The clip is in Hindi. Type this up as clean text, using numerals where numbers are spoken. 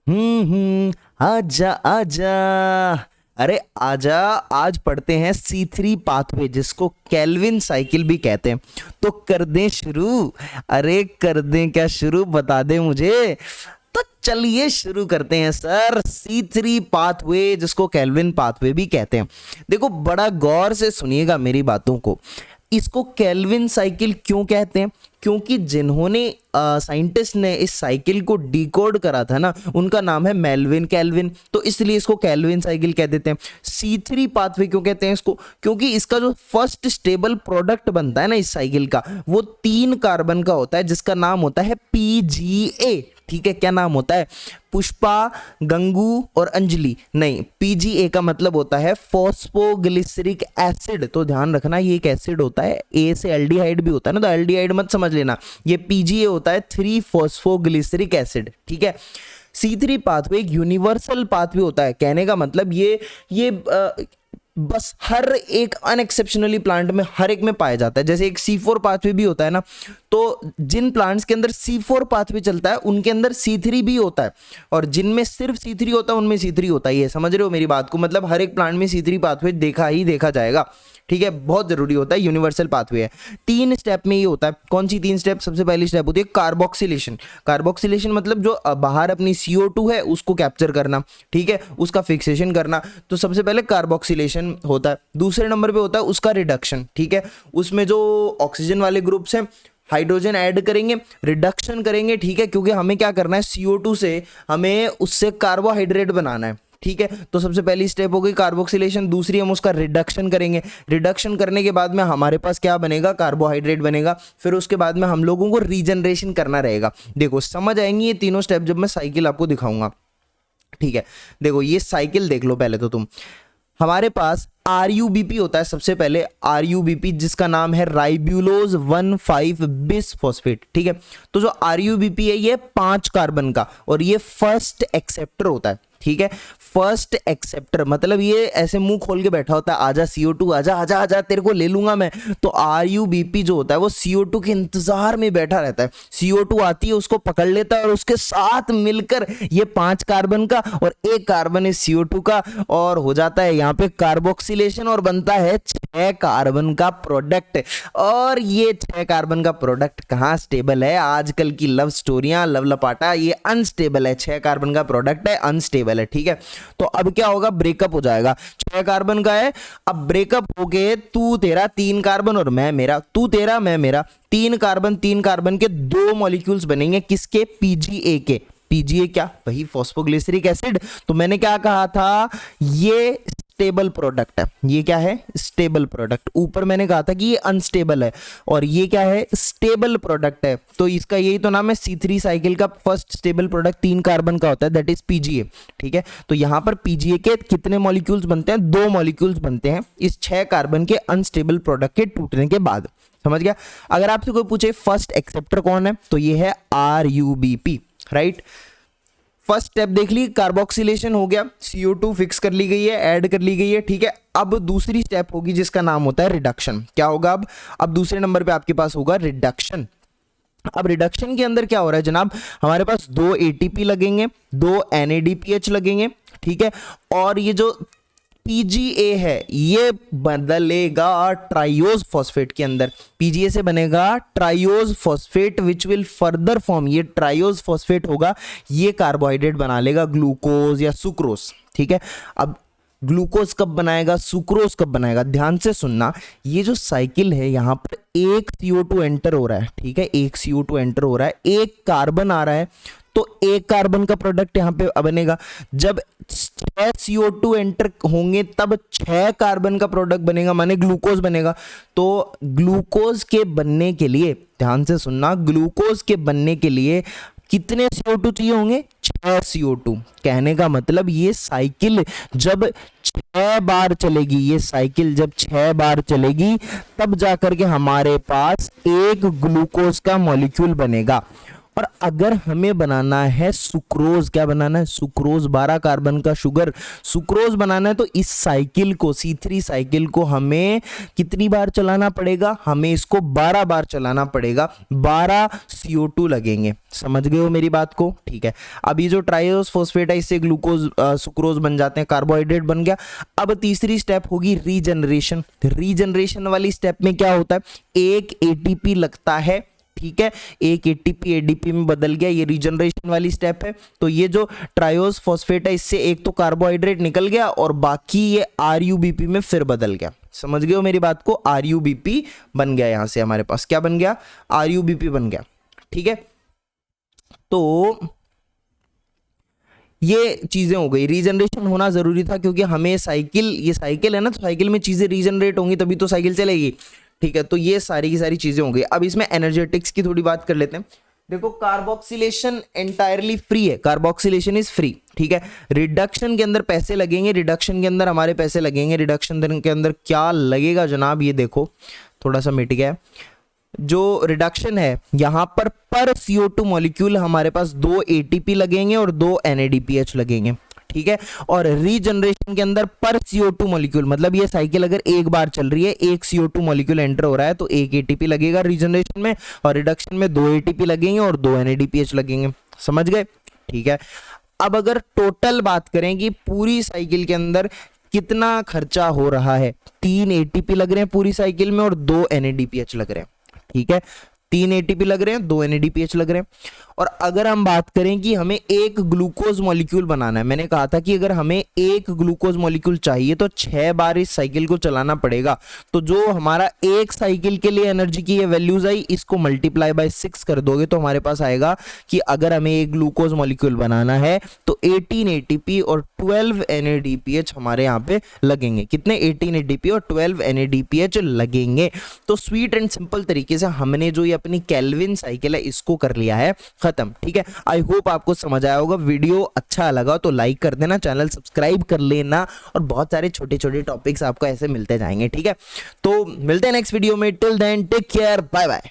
आजा आजा। अरे आजा। आज पढ़ते हैं C3 पाथवे, जिसको केल्विन साइकिल भी कहते हैं। तो कर दें शुरू। अरे कर दें क्या शुरू, बता दे मुझे। तो चलिए शुरू करते हैं सर। C3 पाथवे, जिसको केल्विन पाथवे भी कहते हैं। देखो बड़ा गौर से सुनिएगा मेरी बातों को। इसको केल्विन साइकिल क्यों कहते हैं? क्योंकि जिन्होंने साइंटिस्ट ने इस साइकिल को डिकोड करा था ना, उनका नाम है मेल्विन केल्विन, तो इसलिए इसको केल्विन साइकिल कह देते हैं। C3 पाथवे क्यों कहते हैं इसको? क्योंकि इसका जो फर्स्ट स्टेबल प्रोडक्ट बनता है ना इस साइकिल का, वो 3 कार्बन का होता है, जिसका नाम होता है PGA। ठीक है, क्या नाम होता है? पुष्पा, गंगू और अंजलि। नहीं, PGA का मतलब होता है फॉस्फोग्लिसरिक एसिड। तो ध्यान रखना, ये एक एसिड होता है। A से एल्डिहाइड भी होता है ना, तो एल्डिहाइड मत समझ लेना। ये PGA होता है 3 फॉस्फोग्लिसरिक एसिड। ठीक है। C3 पाथवे एक यूनिवर्सल पाथवे होता है। कहने का मतलब ये बस हर एक अनएक्सेप्शनली प्लांट में हर एक में पाया जाता है। जैसे एक C4 पाथवे भी होता है ना, तो जिन प्लांट्स के अंदर C4 पाथवे चलता है उनके अंदर C3 भी होता है, और जिनमें सिर्फ C3 होता है उनमें C3 होता है। ये समझ रहे हो मेरी बात को? मतलब हर एक प्लांट में C3 पाथवे देखा ही देखा जाएगा। ठीक है, बहुत जरूरी होता है, यूनिवर्सल पाथवे है। 3 स्टेप में ये होता है। कौन सी 3 स्टेप? सबसे पहली स्टेप होती है कार्बोक्सिलेशन। कार्बोक्सिलेशन मतलब जो बाहर अपनी CO2 है उसको कैप्चर करना, ठीक है, उसका फिक्सेशन करना। तो सबसे पहले कार्बोक्सिलेशन होता है। दूसरे नंबर पे होता है उसका रिडक्शन। ठीक है, उसमें जो ऑक्सीजन वाले ग्रुप्स हैं हाइड्रोजन ऐड करेंगे, रिडक्शन करेंगे। ठीक है, क्योंकि हमें क्या करना है, CO2 से हमें उससे कार्बोहाइड्रेट बनाना है। ठीक है, तो सबसे पहली स्टेप हो गई कार्बोक्सिलेशन। दूसरी हम उसका रिडक्शन करेंगे। रिडक्शन करने के बाद में हमारे पास क्या बनेगा? कार्बोहाइड्रेट बनेगा। फिर उसके बाद में हम लोगों को रीजनरेशन करना रहेगा। देखो समझ आएंगी ये तीनों स्टेप जब मैं साइकिल आपको दिखाऊंगा। ठीक है, देखो ये साइकिल देख लो पहले तो तुम। हमारे पास RUBP होता है सबसे पहले। RUBP जिसका नाम है राइब्यूलोज 1,5 बिसफॉस्फेट। ठीक है, तो जो RUBP है ये 5 कार्बन का, और ये फर्स्ट एक्सेप्टर होता है। ठीक है, फर्स्ट एक्सेप्टर मतलब ये ऐसे मुंह खोल के बैठा होता है, आजा CO2 आजा आजा आजा तेरे को ले लूंगा मैं। तो RUBP जो होता है वो CO2 के इंतजार में बैठा रहता है। CO2 आती है, उसको पकड़ लेता है, और उसके साथ मिलकर ये 5 कार्बन का और 1 कार्बन है CO2 का, और हो जाता है यहाँ पे कार्बोक्सिलेशन, और बनता है 6 कार्बन का प्रोडक्ट। और ये 6 कार्बन का प्रोडक्ट कहाँ स्टेबल है? आजकल की लव स्टोरियां, लव लपाटा, ये अनस्टेबल है। 6 कार्बन का प्रोडक्ट है, अनस्टेबल है। ठीक है, तो अब क्या होगा? ब्रेकअप हो जाएगा। 6 कार्बन का है, अब ब्रेकअप होके तू तेरा 3 कार्बन और मैं मेरा, तू तेरा मैं मेरा, 3 कार्बन के 2 मॉलिक्यूल्स बनेंगे। किसके? PGA के। PGA क्या? वही फॉस्फोग्लिसरिक एसिड। तो मैंने क्या कहा था? ये स्टेबल प्रोडक्ट है। ये क्या है? Stable product. ऊपर मैंने कहा था कि ये अनस्टेबल है, और ये क्या है? स्टेबल प्रोडक्ट है। तो इसका यही तो नाम है। C3 साइकिल का फर्स्ट स्टेबल प्रोडक्ट 3 कार्बन का होता है, दैट इज PGA। ठीक है, तो यहां पर PGA के कितने मॉलिक्यूल्स बनते हैं? 2 मॉलिक्यूल्स बनते हैं इस 6 कार्बन के अनस्टेबल प्रोडक्ट के टूटने के बाद। समझ गया? अगर आपसे कोई पूछे फर्स्ट एक्सेप्टर कौन है, तो ये है RUBP। राइट, फर्स्ट स्टेप देख ली, कार्बोक्सिलेशन हो गया, CO2 फिक्स कर ली गई है, ऐड कर ली गई है। ठीक है, अब दूसरी स्टेप होगी जिसका नाम होता है रिडक्शन। क्या होगा अब दूसरे नंबर पे आपके पास होगा रिडक्शन। अब रिडक्शन के अंदर क्या हो रहा है जनाब? हमारे पास 2 ATP लगेंगे, 2 NADPH लगेंगे। ठीक है, और ये जो PGA है ये बदलेगा ट्राइयोज फॉस्फेट के अंदर। PGA से बनेगा triose phosphate which will further form, ये ट्राइयोज फॉस्फेट होगा, ये कार्बोहाइड्रेट बना लेगा, ग्लूकोज या सुक्रोज। ठीक है, अब ग्लूकोज कब बनाएगा, सुक्रोज कब बनाएगा? ध्यान से सुनना, ये जो साइकिल है यहाँ पर एक CO2 एंटर हो रहा है। ठीक है, एक CO2 एंटर हो रहा है, एक कार्बन आ रहा है, तो 1 कार्बन का प्रोडक्ट यहाँ पे बनेगा। जब 6 CO2 एंटर होंगे तब 6 कार्बन का प्रोडक्ट बनेगा, माने ग्लूकोज बनेगा। तो ग्लूकोज के बनने के लिए, ध्यान से सुनना, ग्लूकोज के बनने के लिए कितने CO2 चाहिए होंगे? 6 CO2। कहने का मतलब ये साइकिल जब 6 बार चलेगी, ये साइकिल जब 6 बार चलेगी तब जाकर के हमारे पास एक ग्लूकोज का मॉलिक्यूल बनेगा। और अगर हमें बनाना है सुक्रोज, क्या बनाना है, सुक्रोज 12 कार्बन का शुगर सुक्रोज बनाना है, तो इस साइकिल को C3 साइकिल को हमें कितनी बार चलाना पड़ेगा, हमें इसको 12 बार चलाना पड़ेगा, 12 CO2 लगेंगे। समझ गए हो मेरी बात को? ठीक है। अब ये जो ट्राइओस फोस्फेट है इससे ग्लूकोज सुक्रोज बन जाते हैं, कार्बोहाइड्रेट बन गया। अब तीसरी स्टेप होगी रीजनरेशन। रीजनरेशन वाली स्टेप में क्या होता है, एक ATP लगता है, ठीक है, एक ATP ADP में बदल गया, ये रीजनरेशन वाली स्टेप है। तो ये जो ट्राइओस फोस्फेट है इससे एक तो कार्बोहाइड्रेट निकल गया और बाकी ये RUBP में फिर बदल गया। समझ गए हो मेरी बात को? RUBP बन गया, यहां से हमारे पास क्या बन गया, RUBP बन गया। ठीक है, तो ये चीजें हो गई। रीजनरेशन होना जरूरी था क्योंकि हमें साइकिल, ये साइकिल है ना, तो साइकिल में चीजें रीजनरेट होंगी तभी तो साइकिल चलेगी। ठीक है, तो ये सारी की सारी चीजें हो गई। अब इसमें एनर्जेटिक्स की थोड़ी बात कर लेते हैं। देखो कार्बोक्सिलेशन एंटायरली फ्री है, कार्बोक्सिलेशन इज फ्री। ठीक है, रिडक्शन के अंदर पैसे लगेंगे, रिडक्शन के अंदर हमारे पैसे लगेंगे। रिडक्शन के अंदर क्या लगेगा जनाब, ये देखो थोड़ा सा मिट गया। जो रिडक्शन है यहां पर CO2 मॉलिक्यूल हमारे पास 2 ATP लगेंगे और 2 NADPH लगेंगे। ठीक है, और रीजनरेशन के अंदर CO2 मॉलिक्यूल, मतलब ये साइकिल अगर एक बार चल रही है, एक CO2 मॉलिक्यूल एंटर हो रहा है तो 1 ATP लगेगा रीजनरेशन में, और रिडक्शन में 2 ATP लगेंगे और 2 NADPH लगेंगे। समझ गए? ठीक है, अब अगर टोटल बात करें कि पूरी साइकिल के अंदर कितना खर्चा हो रहा है, 3 ATP लग रहे हैं पूरी साइकिल में और 2 NADPH लग रहे हैं। ठीक है, 3 ATP लग रहे हैं, 2 NADPH लग रहे हैं। और अगर हम बात करें कि हमें एक ग्लूकोज मॉलिक्यूल बनाना है, मैंने कहा था कि अगर हमें एक ग्लूकोज मॉलिक्यूल चाहिए तो 6 बार इस साइकिल को चलाना पड़ेगा। तो जो हमारा एक साइकिल के लिए एनर्जी की ये वैल्यूज आई, इसको मल्टीप्लाई बाय 6 कर दोगे तो हमारे पास आएगा कि अगर हमें एक ग्लूकोज मॉलिक्यूल बनाना है तो 18 ATP और 12 NADPH हमारे यहाँ पे लगेंगे। कितने? 18 ATP और 12 NADPH लगेंगे। तो स्वीट एंड सिंपल तरीके से हमने जो ये अपनी केल्विन साइकिल है इसको कर लिया है खत्म। ठीक है, आई होप आपको समझ आया होगा। वीडियो अच्छा लगा तो लाइक कर देना, चैनल सब्सक्राइब कर लेना, और बहुत सारे छोटे छोटे टॉपिक्स आपको ऐसे मिलते जाएंगे। ठीक है, तो मिलते हैं नेक्स्ट वीडियो में। Till then take care, bye bye.